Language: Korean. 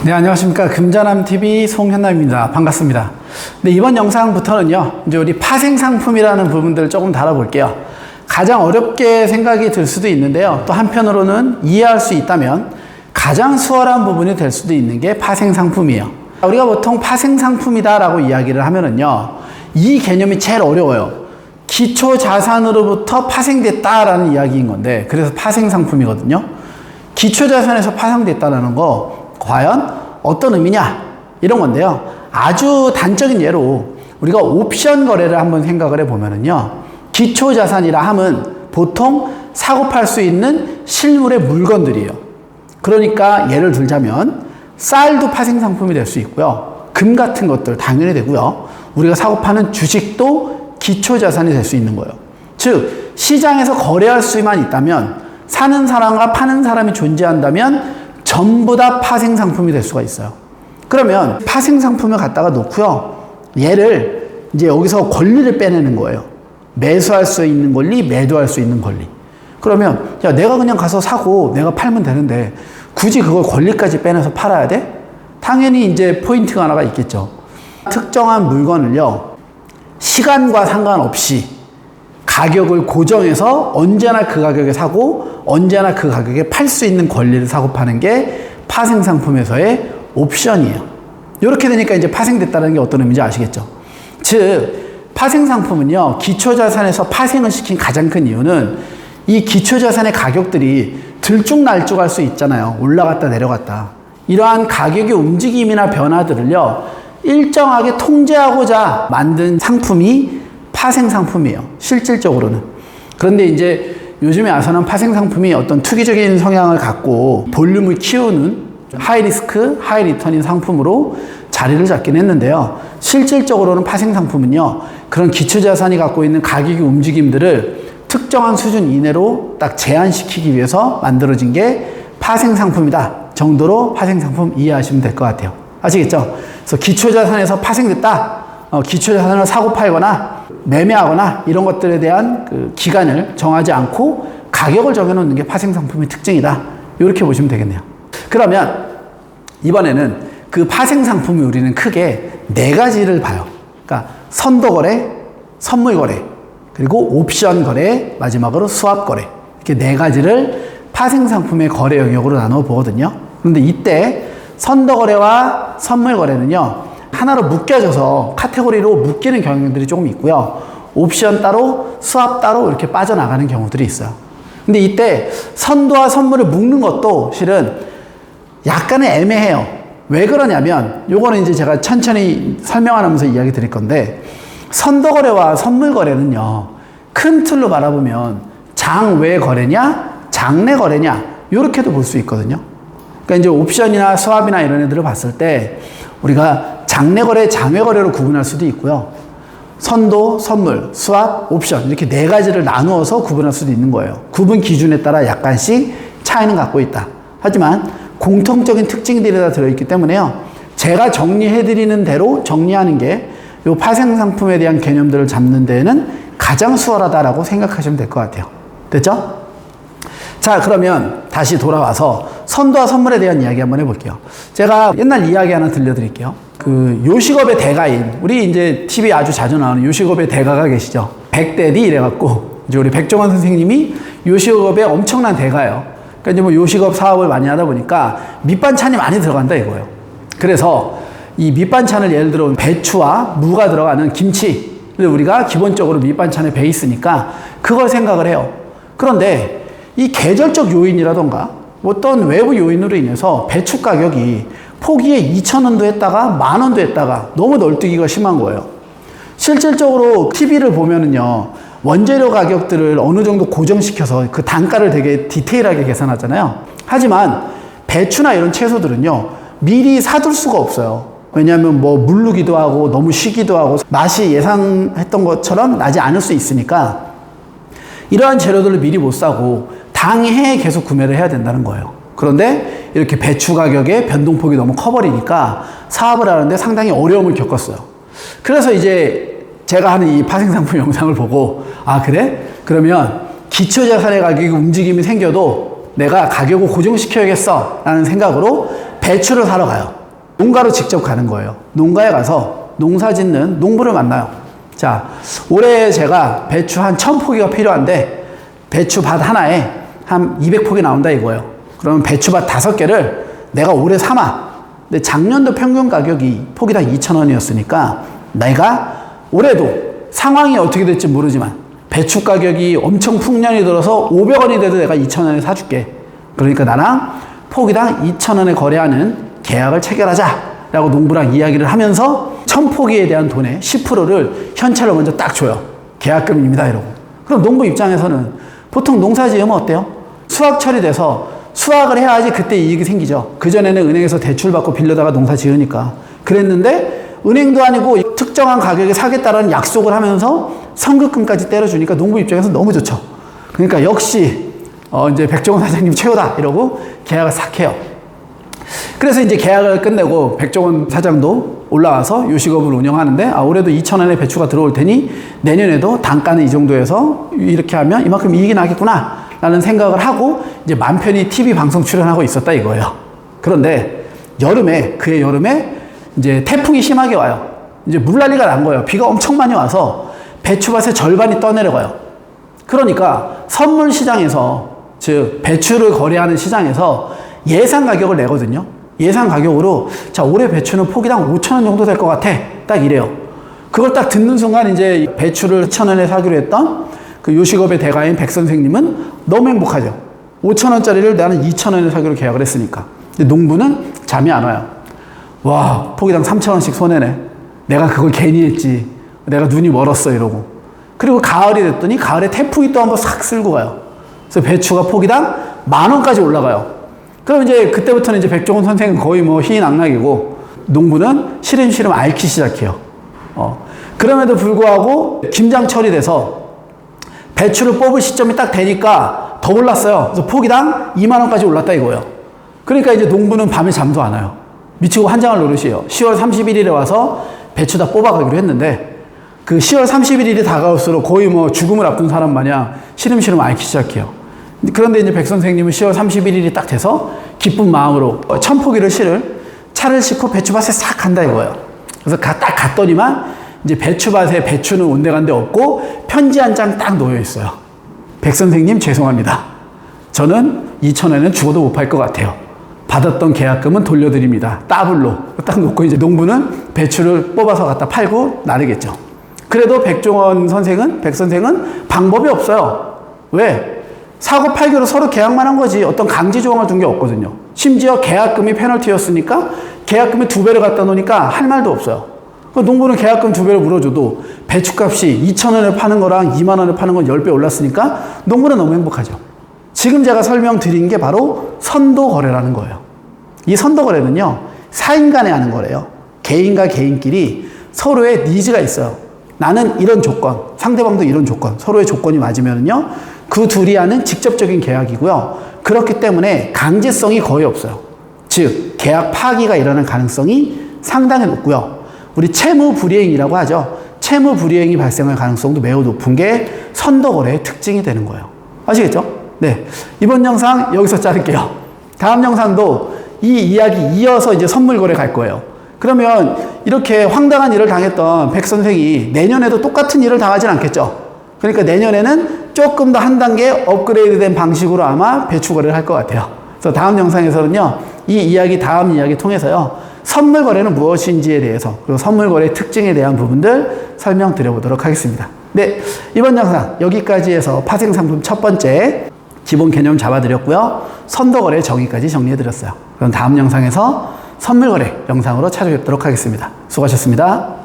네, 안녕하십니까. 금전함TV 송현남입니다. 반갑습니다. 네, 이번 영상부터는요, 이제 우리 파생상품이라는 부분들을 조금 다뤄볼게요. 가장 어렵게 생각이 들 수도 있는데요. 또 한편으로는 이해할 수 있다면 가장 수월한 부분이 될 수도 있는 게 파생상품이에요. 우리가 보통 파생상품이다라고 이야기를 하면은요, 이 개념이 제일 어려워요. 기초자산으로부터 파생됐다라는 이야기인 건데, 그래서 파생상품이거든요. 기초자산에서 파생됐다라는 거, 과연 어떤 의미냐? 이런 건데요. 아주 단적인 예로 우리가 옵션 거래를 한번 생각을 해보면은요, 기초자산이라 함은 보통 사고 팔 수 있는 실물의 물건들이에요. 그러니까 예를 들자면 쌀도 파생상품이 될 수 있고요. 금 같은 것들 당연히 되고요. 우리가 사고 파는 주식도 기초자산이 될 수 있는 거예요. 즉 시장에서 거래할 수만 있다면, 사는 사람과 파는 사람이 존재한다면 전부 다 파생상품이 될 수가 있어요. 그러면 파생상품을 갖다가 놓고요, 얘를 이제 여기서 권리를 빼내는 거예요. 매수할 수 있는 권리, 매도할 수 있는 권리. 그러면 야, 내가 그냥 가서 사고 내가 팔면 되는데 굳이 그걸 권리까지 빼내서 팔아야 돼? 당연히 이제 포인트가 하나가 있겠죠. 특정한 물건을요, 시간과 상관없이 가격을 고정해서 언제나 그 가격에 사고 언제나 그 가격에 팔 수 있는 권리를 사고 파는 게 파생상품에서의 옵션이에요. 이렇게 되니까 이제 파생됐다는 게 어떤 의미인지 아시겠죠? 즉 파생상품은요, 기초자산에서 파생을 시킨 가장 큰 이유는 이 기초자산의 가격들이 들쭉날쭉할 수 있잖아요. 올라갔다 내려갔다. 이러한 가격의 움직임이나 변화들을요, 일정하게 통제하고자 만든 상품이 파생상품이에요. 실질적으로는. 그런데 이제 요즘에 와서는 파생상품이 어떤 투기적인 성향을 갖고 볼륨을 키우는 하이리스크, 하이리턴인 상품으로 자리를 잡긴 했는데요. 실질적으로는 파생상품은요, 그런 기초자산이 갖고 있는 가격의 움직임들을 특정한 수준 이내로 딱 제한시키기 위해서 만들어진 게 파생상품이다 정도로 파생상품 이해하시면 될 것 같아요. 아시겠죠? 그래서 기초자산에서 파생됐다. 기초자산을 사고 팔거나 매매하거나 이런 것들에 대한 그 기간을 정하지 않고 가격을 정해놓는 게 파생상품의 특징이다. 이렇게 보시면 되겠네요. 그러면 이번에는 그 파생상품이 우리는 크게 네 가지를 봐요. 그러니까 선도거래, 선물거래, 그리고 옵션거래, 마지막으로 수합거래. 이렇게 네 가지를 파생상품의 거래 영역으로 나눠 보거든요. 그런데 이때 선도거래와 선물거래는요, 하나로 묶여져서 카테고리로 묶이는 경향들이 조금 있고요. 옵션 따로, 수합 따로 이렇게 빠져나가는 경우들이 있어요. 근데 이때 선도와 선물을 묶는 것도 실은 약간은 애매해요. 왜 그러냐면, 요거는 이제 제가 천천히 설명하면서 이야기 드릴 건데, 선도거래와 선물거래는요, 큰 틀로 바라보면 장외 거래냐, 장내 거래냐, 요렇게도 볼 수 있거든요. 그러니까 이제 옵션이나 수합이나 이런 애들을 봤을 때 우리가 장내 거래, 장외 거래로 구분할 수도 있고요. 선도, 선물, 수합, 옵션 이렇게 네 가지를 나누어서 구분할 수도 있는 거예요. 구분 기준에 따라 약간씩 차이는 갖고 있다. 하지만 공통적인 특징들이 다 들어있기 때문에요, 제가 정리해드리는 대로 정리하는 게 이 파생상품에 대한 개념들을 잡는 데에는 가장 수월하다라고 생각하시면 될 것 같아요. 됐죠? 자, 그러면 다시 돌아와서 선도와 선물에 대한 이야기 한번 해볼게요. 제가 옛날 이야기 하나 들려드릴게요. 그 요식업의 대가인, 우리 이제 TV 아주 자주 나오는 요식업의 대가가 계시죠. 백대디 이래갖고 이제 우리 백종원 선생님이 요식업의 엄청난 대가예요. 그러니까 이제 뭐 요식업 사업을 많이 하다 보니까 밑반찬이 많이 들어간다 이거예요. 그래서 이 밑반찬을 예를 들어 배추와 무가 들어가는 김치를 우리가 기본적으로 밑반찬의 베이스니까 그걸 생각을 해요. 그런데 이 계절적 요인이라던가 어떤 외부 요인으로 인해서 배추 가격이 포기에 2,000원도 했다가 10,000원도 했다가 너무 널뛰기가 심한 거예요. 실질적으로 TV를 보면은요, 원재료 가격들을 어느 정도 고정시켜서 그 단가를 되게 디테일하게 계산하잖아요. 하지만 배추나 이런 채소들은요, 미리 사둘 수가 없어요. 왜냐하면 뭐 물르기도 하고 너무 쉬기도 하고 맛이 예상했던 것처럼 나지 않을 수 있으니까 이러한 재료들을 미리 못 사고 당해 계속 구매를 해야 된다는 거예요. 그런데 이렇게 배추 가격의 변동폭이 너무 커버리니까 사업을 하는데 상당히 어려움을 겪었어요. 그래서 이제 제가 하는 이 파생상품 영상을 보고, 아 그래? 그러면 기초자산의 가격이 움직임이 생겨도 내가 가격을 고정시켜야겠어 라는 생각으로 배추를 사러 가요. 농가로 직접 가는 거예요. 농가에 가서 농사 짓는 농부를 만나요. 자, 올해 제가 배추 한 1000포기가 필요한데 배추밭 하나에 한 200포기 나온다 이거예요. 그러면 배추밭 5개를 내가 올해 삼아. 근데 작년도 평균 가격이 포기당 2,000원이었으니까 내가 올해도 상황이 어떻게 될지 모르지만 배추 가격이 엄청 풍년이 들어서 500원이 돼도 내가 2,000원에 사줄게. 그러니까 나랑 포기당 2,000원에 거래하는 계약을 체결하자 라고 농부랑 이야기를 하면서 1000포기에 대한 돈의 10%를 현찰로 먼저 딱 줘요. 계약금입니다 이러고. 그럼 농부 입장에서는 보통 농사 지으면 어때요? 수확철이 돼서 수확을 해야지 그때 이익이 생기죠. 그전에는 은행에서 대출 받고 빌려다가 농사 지으니까 그랬는데 은행도 아니고 특정한 가격에 사겠다라는 약속을 하면서 선급금까지 때려주니까 농부 입장에서 너무 좋죠. 그러니까 역시 이제 백종원 사장님 최고다 이러고 계약을 싹 해요. 그래서 이제 계약을 끝내고 백종원 사장도 올라와서 요식업을 운영하는데 올해도 2,000원의 배추가 들어올 테니 내년에도 단가는 이 정도에서 이렇게 하면 이만큼 이익이 나겠구나 라는 생각을 하고 이제 맘 편히 TV 방송 출연하고 있었다 이거예요. 그런데 그해 여름에 이제 태풍이 심하게 와요. 이제 물난리가 난 거예요. 비가 엄청 많이 와서 배추밭의 절반이 떠내려가요. 그러니까 선물 시장에서, 즉 배추를 거래하는 시장에서 예상 가격을 내거든요. 예상 가격으로 자 올해 배추는 포기당 5,000원 정도 될 것 같아. 딱 이래요. 그걸 딱 듣는 순간 이제 배추를 1,000원에 사기로 했던 그 요식업의 대가인 백 선생님은 너무 행복하죠. 5,000원짜리를 나는 2,000원에 사기로 계약을 했으니까. 근데 농부는 잠이 안 와요. 와, 포기당 3,000원씩 손해네. 내가 그걸 괜히 했지. 내가 눈이 멀었어 이러고. 그리고 가을이 됐더니 가을에 태풍이 또 한번 싹 쓸고 가요. 그래서 배추가 포기당 10,000원까지 올라가요. 그럼 이제 그때부터는 이제 백종원 선생은 거의 뭐 희낙락이고 농부는 시름시름 앓기 시작해요. 그럼에도 불구하고 김장철이 돼서 배추를 뽑을 시점이 딱 되니까 더 올랐어요. 그래서 포기당 20,000원까지 올랐다 이거예요. 그러니까 이제 농부는 밤에 잠도 안 와요. 미치고 환장할 노릇이에요. 10월 31일에 와서 배추 다 뽑아가기로 했는데 그 10월 31일이 다가올수록 거의 뭐 죽음을 앞둔 사람 마냥 시름시름 앓기 시작해요. 그런데 이제 백 선생님은 10월 31일이 딱 돼서 기쁜 마음으로 1000포기를 실을 차를 싣고 배추밭에 싹 간다 이거예요. 그래서 딱 갔더니만 이제 배추밭에 배추는 온데간데 없고 편지 한 장 딱 놓여 있어요. 백 선생님 죄송합니다. 저는 2,000원에는 죽어도 못 팔 것 같아요. 받았던 계약금은 돌려드립니다. 더블로 딱 놓고 이제 농부는 배추를 뽑아서 갖다 팔고 나르겠죠. 그래도 백 선생은 방법이 없어요. 왜? 사고 팔기로 서로 계약만 한 거지 어떤 강제 조항을 둔 게 없거든요. 심지어 계약금이 페널티였으니까 계약금이 2배를 갖다 놓으니까 할 말도 없어요. 농부는 계약금 2배를 물어줘도 배추값이 2,000원에 파는 거랑 20,000원에 파는 건 10배 올랐으니까 농부는 너무 행복하죠. 지금 제가 설명드린 게 바로 선도거래라는 거예요. 이 선도거래는요 4인 간에 하는 거래요. 개인과 개인끼리 서로의 니즈가 있어요. 나는 이런 조건, 상대방도 이런 조건, 서로의 조건이 맞으면요 그 둘이 하는 직접적인 계약이고요. 그렇기 때문에 강제성이 거의 없어요. 즉 계약 파기가 일어날 가능성이 상당히 높고요. 우리 채무 불이행이라고 하죠. 채무 불이행이 발생할 가능성도 매우 높은 게 선도거래의 특징이 되는 거예요. 아시겠죠? 네. 이번 영상 여기서 자를게요. 다음 영상도 이 이야기 이어서 이제 선물거래 갈 거예요. 그러면 이렇게 황당한 일을 당했던 백 선생이 내년에도 똑같은 일을 당하진 않겠죠. 그러니까 내년에는 조금 더 한 단계 업그레이드 된 방식으로 아마 배추거래를 할 것 같아요. 그래서 다음 영상에서는요, 다음 이야기 통해서요, 선물거래는 무엇인지에 대해서, 그리고 선물거래의 특징에 대한 부분들 설명드려보도록 하겠습니다. 네, 이번 영상 여기까지 해서 파생상품 첫 번째 기본 개념 잡아드렸고요. 선도거래 정의까지 정리해드렸어요. 그럼 다음 영상에서 선물거래 영상으로 찾아뵙도록 하겠습니다. 수고하셨습니다.